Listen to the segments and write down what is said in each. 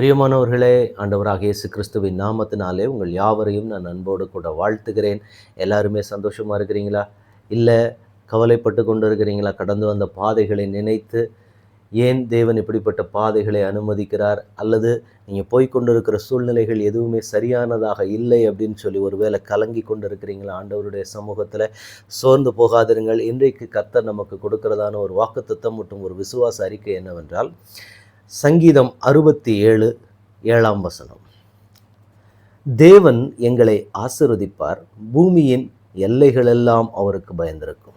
பிரியமானவர்களே, ஆண்டவராக இயேசு கிறிஸ்துவின் நாமத்தினாலே உங்கள் யாவரையும் நான் அன்போடு கூட வாழ்த்துகிறேன். எல்லாருமே சந்தோஷமாக இருக்கிறீங்களா? இல்லை கவலைப்பட்டு கொண்டு இருக்கிறீங்களா? கடந்து வந்த பாதைகளை நினைத்து ஏன் தேவன் இப்படிப்பட்ட பாதைகளை அனுமதிக்கிறார், அல்லது நீங்கள் போய்கொண்டிருக்கிற சூழ்நிலைகள் எதுவுமே சரியானதாக இல்லை அப்படின்னு சொல்லி ஒருவேளை கலங்கி கொண்டு இருக்கிறீங்களா? ஆண்டவருடைய சமூகத்தில் சோர்ந்து போகாதிருங்கள். இன்றைக்கு கர்த்தர் நமக்கு கொடுக்கிறதான ஒரு வாக்குத்தத்தம் மற்றும் ஒரு விசுவாச அறிக்கை என்னவென்றால், சங்கீதம் 67:7 தேவன் எங்களை ஆசீர்வதிப்பார், பூமியின் எல்லைகளெல்லாம் அவருக்கு பயந்திருக்கும்.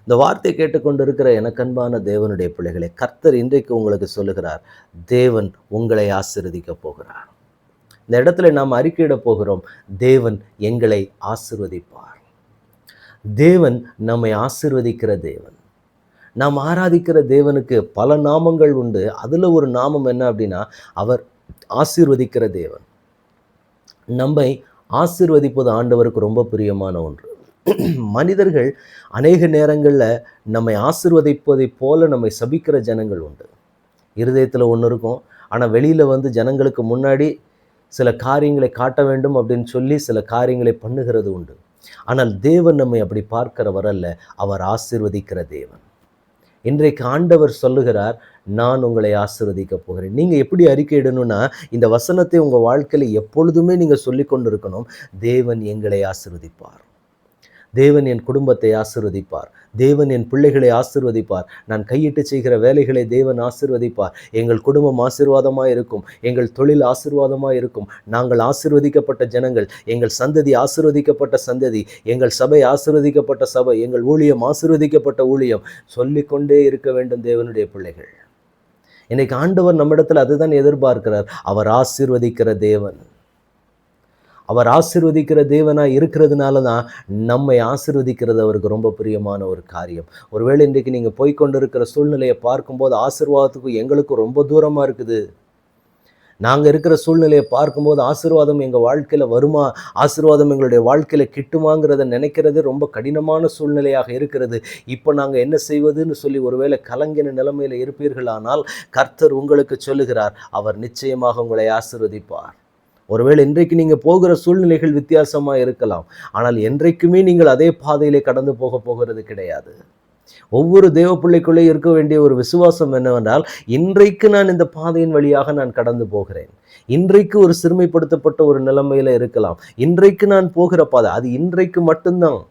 இந்த வார்த்தை கேட்டுக்கொண்டிருக்கிற எனக்கன்பான தேவனுடைய பிள்ளைகளை, கர்த்தர் இன்றைக்கு உங்களுக்கு சொல்லுகிறார், தேவன் உங்களை ஆசீர்வதிக்க போகிறார். இந்த இடத்துல நாம் அறிக்கையிட போகிறோம், தேவன் எங்களை ஆசீர்வதிப்பார். தேவன் நம்மை ஆசீர்வதிக்கிற தேவன். நாம் ஆராதிக்கிற தேவனுக்கு பல நாமங்கள் உண்டு. அதில் ஒரு நாமம் என்ன அப்படின்னா, அவர் ஆசீர்வதிக்கிற தேவன். நம்மை ஆசீர்வதிப்பது ஆண்டவருக்கு ரொம்ப பிரியமான ஒன்று. மனிதர்கள் அநேக நேரங்களில் நம்மை ஆசீர்வதிப்பதை போல நம்மை சபிக்கிற ஜனங்கள் உண்டு. இருதயத்தில் ஒன்று இருக்கும், ஆனால் வெளியில் வந்து ஜனங்களுக்கு முன்னாடி சில காரியங்களை காட்ட வேண்டும் அப்படின்னு சொல்லி சில காரியங்களை பண்ணுகிறது உண்டு. ஆனால் தேவன் நம்மை அப்படி பார்க்கிறவர் அல்ல, அவர் ஆசீர்வதிக்கிற தேவன். இன்றைக்கு ஆண்டவர் சொல்லுகிறார், நான் உங்களை ஆசீர்வதிக்க போகிறேன். நீங்கள் எப்படி அறிக்கையிடணும்னா, இந்த வசனத்தை உங்கள் வாழ்க்கையில் எப்பொழுதுமே நீங்கள் சொல்லி கொண்டு இருக்கணும். தேவன் எங்களை ஆசீர்வதிப்பார், தேவன் என் குடும்பத்தை ஆசீர்வதிப்பார், தேவன் என் பிள்ளைகளை ஆசீர்வதிப்பார், நான் கையிட்டு செய்கிற வேலைகளை தேவன் ஆசீர்வதிப்பார், எங்கள் குடும்பம் ஆசீர்வாதமாக இருக்கும், எங்கள் தொழில் ஆசீர்வாதமாக இருக்கும், நாங்கள் ஆசீர்வதிக்கப்பட்ட ஜனங்கள், எங்கள் சந்ததி ஆசீர்வதிக்கப்பட்ட சந்ததி, எங்கள் சபை ஆசீர்வதிக்கப்பட்ட சபை, எங்கள் ஊழியம் ஆசீர்வதிக்கப்பட்ட ஊழியம், சொல்லிக்கொண்டே இருக்க வேண்டும் தேவனுடைய பிள்ளைகள். இன்னைக்கு ஆண்டவர் நம்மிடத்தில் அதுதான் எதிர்பார்க்கிறார். அவர் ஆசீர்வதிக்கிற தேவன். அவர் ஆசீர்வதிக்கிற தேவனாக இருக்கிறதுனால தான் நம்மை ஆசீர்வதிக்கிறது அவருக்கு ரொம்ப பிரியமான ஒரு காரியம். ஒருவேளை இன்றைக்கு நீங்கள் போய்கொண்டிருக்கிற சூழ்நிலையை பார்க்கும்போது ஆசீர்வாதத்துக்கும் எங்களுக்கும் ரொம்ப தூரமாக இருக்குது. நாங்கள் இருக்கிற சூழ்நிலையை பார்க்கும்போது ஆசீர்வாதம் எங்கள் வாழ்க்கையில் வருமா, ஆசீர்வாதம் எங்களுடைய வாழ்க்கையில் கிட்டுமாங்கிறத நினைக்கிறது ரொம்ப கடினமான சூழ்நிலையாக இருக்கிறது. இப்போ நாங்கள் என்ன செய்வதுன்னு சொல்லி ஒருவேளை கலங்கின நிலைமையில் இருப்பீர்களானால், கர்த்தர் உங்களுக்கு சொல்லுகிறார், அவர் நிச்சயமாக உங்களை ஆசீர்வதிப்பார். ஒருவேளை இன்றைக்கு நீங்கள் போகிற சூழ்நிலைகள் வித்தியாசமாக இருக்கலாம், ஆனால் என்றைக்குமே நீங்கள் அதே பாதையிலே கடந்து போகிறது கிடையாது. ஒவ்வொரு தேவ பிள்ளைக்குள்ளே இருக்க வேண்டிய ஒரு விசுவாசம் என்னவென்றால், இன்றைக்கு நான் இந்த பாதையின் வழியாக நான் கடந்து போகிறேன். இன்றைக்கு ஒரு சிறுமைப்படுத்தப்பட்ட ஒரு நிலைமையில் இருக்கலாம், இன்றைக்கு நான் போகிற பாதை அது இன்றைக்கு மட்டும்தான்.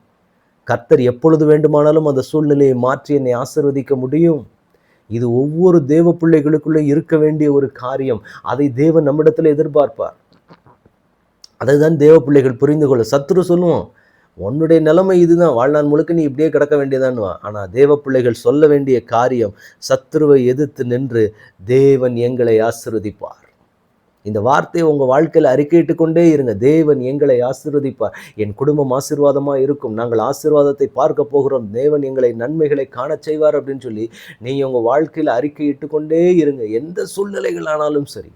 கர்த்தர் எப்பொழுது வேண்டுமானாலும் அந்த சூழ்நிலையை மாற்றி என்னை ஆசீர்வதிக்க முடியும். இது ஒவ்வொரு தேவ பிள்ளைகளுக்குள்ளே இருக்க வேண்டிய ஒரு காரியம். அதை தேவன் நம்மிடத்தில் எதிர்பார்ப்பார். அதை தான் தேவ பிள்ளைகள் புரிந்து கொள்ள. சத்துரு சொல்லுவோம், உன்னுடைய நிலைமை இதுதான், வாழ்நாள் முழுக்க நீ இப்படியே கிடக்க வேண்டியதான்னுவான். ஆனால் தேவ பிள்ளைகள் சொல்ல வேண்டிய காரியம், சத்துருவை எதிர்த்து நின்று தேவன் எங்களை ஆசீர்வதிப்பார். இந்த வார்த்தையை உங்கள் வாழ்க்கையில் அறிக்கையிட்டு கொண்டே இருங்க. தேவன் எங்களை ஆசீர்வதிப்பார், என் குடும்பம் ஆசீர்வாதமாக இருக்கும், நாங்கள் ஆசீர்வாதத்தை பார்க்க போகிறோம், தேவன் எங்களை நன்மைகளை காண செய்வார் அப்படின்னு சொல்லி நீங்கள் உங்கள் வாழ்க்கையில் அறிக்கையிட்டு கொண்டே இருங்க, எந்த சூழ்நிலைகள் ஆனாலும் சரி.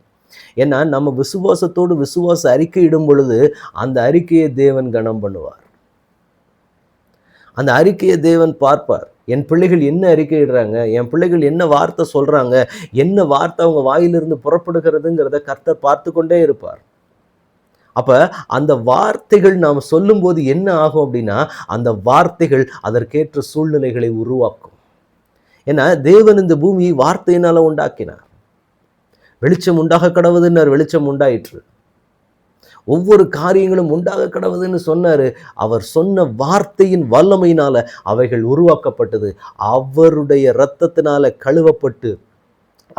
ஏன்னா நம்ம விசுவாசத்தோடு விசுவாச அறிக்கை இடும் பொழுது அந்த அறிக்கையை தேவன் கனம் பண்ணுவார். அந்த அறிக்கையை தேவன் பார்ப்பார். என் பிள்ளைகள் என்ன அறிக்கையிடுறாங்க, என் பிள்ளைகள் என்ன வார்த்தை சொல்றாங்க, என்ன வார்த்தை அவங்க வாயிலிருந்து புறப்படுகிறதுங்கிறத கர்த்தர் பார்த்து கொண்டே இருப்பார். அப்ப அந்த வார்த்தைகள் நாம் சொல்லும்போது என்ன ஆகும் அப்படின்னா, அந்த வார்த்தைகள் அதற்கேற்ற சூழ்நிலைகளை உருவாக்கும். ஏன்னா தேவன் இந்த பூமியை வார்த்தையினால உண்டாக்கினார். வெளிச்சம் உண்டாக கடவுதுன்னார், வெளிச்சம் உண்டாயிற்று. ஒவ்வொரு காரியங்களும் உண்டாக கடவுதுன்னு சொன்னார். அவர் சொன்ன வார்த்தையின் வல்லமையினால அவைகள் உருவாக்கப்பட்டது. அவருடைய இரத்தத்தினால கழுவப்பட்டு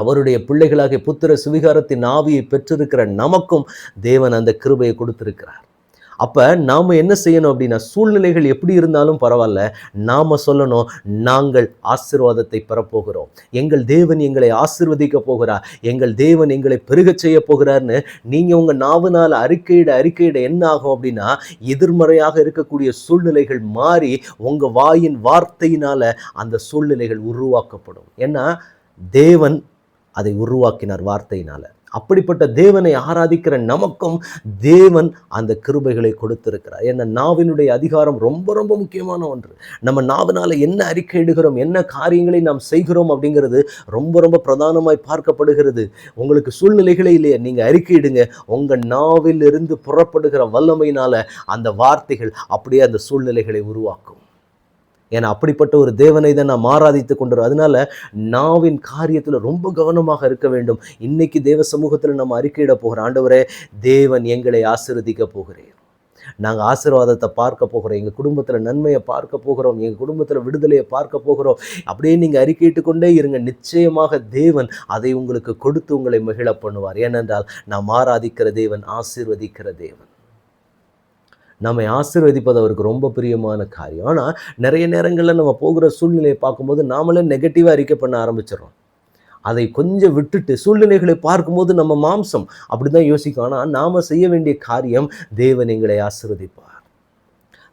அவருடைய பிள்ளைகளாகிய புத்திர சுவிகாரத்தின் ஆவியை பெற்றிருக்கிற நமக்கும் தேவன் அந்த கிருபையை கொடுத்திருக்கிறார். அப்போ நாம் என்ன செய்யணும் அப்படின்னா, சூழ்நிலைகள் எப்படி இருந்தாலும் பரவாயில்ல, நாம் சொல்லணும், நாங்கள் ஆசீர்வாதத்தை பெறப்போகிறோம், எங்கள் தேவன் எங்களை ஆசீர்வதிக்க போகிறார், எங்கள் தேவன் எங்களை பெருகச் செய்ய போகிறார்னு நீங்கள் உங்கள் நாவினால் அறிக்கையிட என்ன ஆகும் அப்படின்னா, எதிர்மறையாக இருக்கக்கூடிய சூழ்நிலைகள் மாறி உங்கள் வாயின் வார்த்தையினால் அந்த சூழ்நிலைகள் உருவாக்கப்படும். ஏன்னா தேவன் அதை உருவாக்கினார் வார்த்தையினால். அப்படிப்பட்ட தேவனை ஆராதிக்கிற நமக்கும் தேவன் அந்த கிருபைகளை கொடுத்திருக்கிறார். ஏன்னா நாவினுடைய அதிகாரம் ரொம்ப ரொம்ப முக்கியமான ஒன்று. நம்ம நாவினால என்ன அறிக்கையிடுகிறோம், என்ன காரியங்களை நாம் செய்கிறோம் அப்படிங்கிறது ரொம்ப ரொம்ப பிரதானமாய் பார்க்கப்படுகிறது. உங்களுக்கு சூழ்நிலைகளே இல்லையே, நீங்க அறிக்கையிடுங்க. உங்க நாவில் இருந்து புறப்படுகிற வல்லமையினால அந்த வார்த்தைகள் அப்படியே அந்த சூழ்நிலைகளை உருவாக்கும். ஏன்னா அப்படிப்பட்ட ஒரு தேவனை தான் நாம் ஆராதித்து கொண்டிருக்கிறோம். அதனால நாவின் காரியத்தில் ரொம்ப கவனமாக இருக்க வேண்டும். இன்னைக்கு தேவ சமூகத்தில் நம்ம அறிக்கையிட போகிறோம், ஆண்டவரே, தேவன் எங்களை ஆசீர்வதிக்க போகிறேன், நாங்கள் ஆசீர்வாதத்தை பார்க்க போகிறோம், எங்கள் குடும்பத்தில் நன்மையை பார்க்க போகிறோம், எங்கள் குடும்பத்தில் விடுதலையை பார்க்க போகிறோம். அப்படியே நீங்கள் அறிக்கையிட்டு கொண்டே இருங்க. நிச்சயமாக தேவன் அதை உங்களுக்கு கொடுத்து உங்களை மகிழ பண்ணுவார். ஏனென்றால் நாம் ஆராதிக்கிற தேவன் ஆசீர்வதிக்கிற தேவன். நம்மை ஆசீர்வதிப்பது அவருக்கு ரொம்ப பிரியமான காரியம். ஆனால் நிறைய நேரங்களில் நம்ம போகிற சூழ்நிலையை பார்க்கும்போது நாமளே நெகட்டிவாக அறிக்கை பண்ண ஆரம்பிச்சிடறோம். அதை கொஞ்சம் விட்டுட்டு சூழ்நிலைகளை பார்க்கும்போது நம்ம மாம்சம் அப்படி தான் யோசிக்கும். ஆனால் நாம் செய்ய வேண்டிய காரியம், தேவன் எங்களை ஆசீர்வதிப்பார்,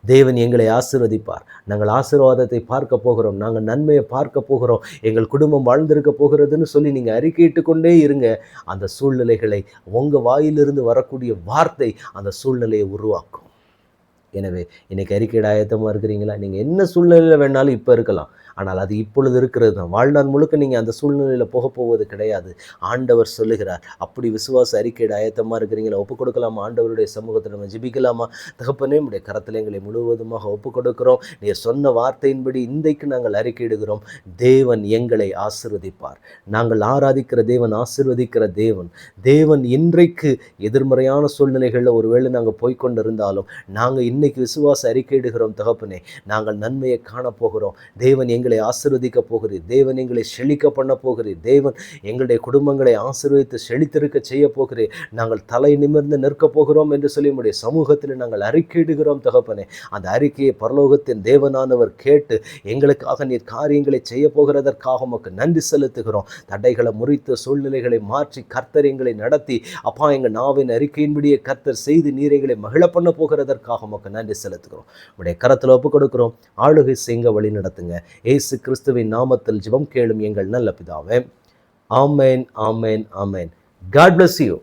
தேவன் எங்களை ஆசீர்வதிப்பார், நாங்கள் ஆசீர்வாதத்தை பார்க்க போகிறோம், நாங்கள் நன்மையை பார்க்க போகிறோம், எங்கள் குடும்பம் வாழ்ந்திருக்க போகிறதுன்னு சொல்லி நீங்கள் அறிக்கையிட்டு கொண்டே இருங்க. அந்த சூழ்நிலைகளை உங்கள் வாயிலிருந்து வரக்கூடிய வார்த்தை அந்த சூழ்நிலையை உருவாக்கும். எனவே இன்னைக்கு அறிக்கையிட ஆயத்தமாக இருக்கிறீங்களா? நீங்கள் என்ன சூழ்நிலையில் வேணாலும் இப்போ இருக்கலாம், ஆனால் அது இப்பொழுது இருக்கிறது தான். வாழ்நாள் முழுக்க நீங்கள் அந்த சூழ்நிலையில் போவது கிடையாது. ஆண்டவர் சொல்லுகிறார். அப்படி விசுவாச அறிக்கையிட ஆயத்தமாக இருக்கிறீங்களா? ஒப்புக் கொடுக்கலாமா? ஆண்டவருடைய சமூகத்தில் நம்ம ஜெபிக்கலாமா? தகப்பனே, உடைய கரத்தில் எங்களை முழுவதுமாக ஒப்புக் கொடுக்கிறோம். நீர் சொன்ன வார்த்தையின்படி இன்றைக்கு நாங்கள் அறிக்கையிடுகிறோம். தேவன் எங்களை ஆசீர்வதிப்பார். நாங்கள் ஆராதிக்கிற தேவன் ஆசீர்வதிக்கிற தேவன். தேவன் இன்றைக்கு எதிர்மறையான சூழ்நிலைகளில் ஒருவேளை நாங்கள் போய்கொண்டிருந்தாலும் நாங்கள் இன்னைக்கு விசுவாச அறிக்கையிடுகிறோம். தகப்பனே, நாங்கள் நன்மையை காணப்போகிறோம். தேவன் எங்களை ஆசீர்வதிக்க போகிறீர். தேவன் எங்களை செழிக்க பண்ண போகிறீர். தேவன் எங்களுடைய குடும்பங்களை ஆசீர்வதித்து செழித்திருக்க செய்ய போகிறீர். நாங்கள் தலை நிமிர்ந்து நிற்க போகிறோம் என்று சொல்லி உம்முடைய சமூகத்தில் நாங்கள் அறிக்கையிடுகிறோம். தகப்பனே, அந்த அறிக்கையை பரலோகத்தின் தேவனானவர் கேட்டு எங்களுக்காக நீர் காரியங்களை செய்ய போகிறதற்காக உமக்கு நன்றி செலுத்துகிறோம். தடைகளை முறித்து சூழ்நிலைகளை மாற்றி கர்த்தர் எங்களை நடத்தி, அப்பா, எங்கள் நாவின் அறிக்கையின்படியே கர்த்தர் செய்து நீர் எங்களை மகிழ பண்ண போகிறதற்காக உமக்கு நன்றி செலுத்துகிறோம். உடைய கரத்தில் ஒப்புக் கொடுக்கிறோம். ஆளுகை செய்ய வழி நடத்துங்க. இயேசு கிறிஸ்துவின் நாமத்தில் ஜெபம் கேளும் எங்கள் நல்ல பிதாவே. ஆமென், ஆமென், ஆமென். God bless you.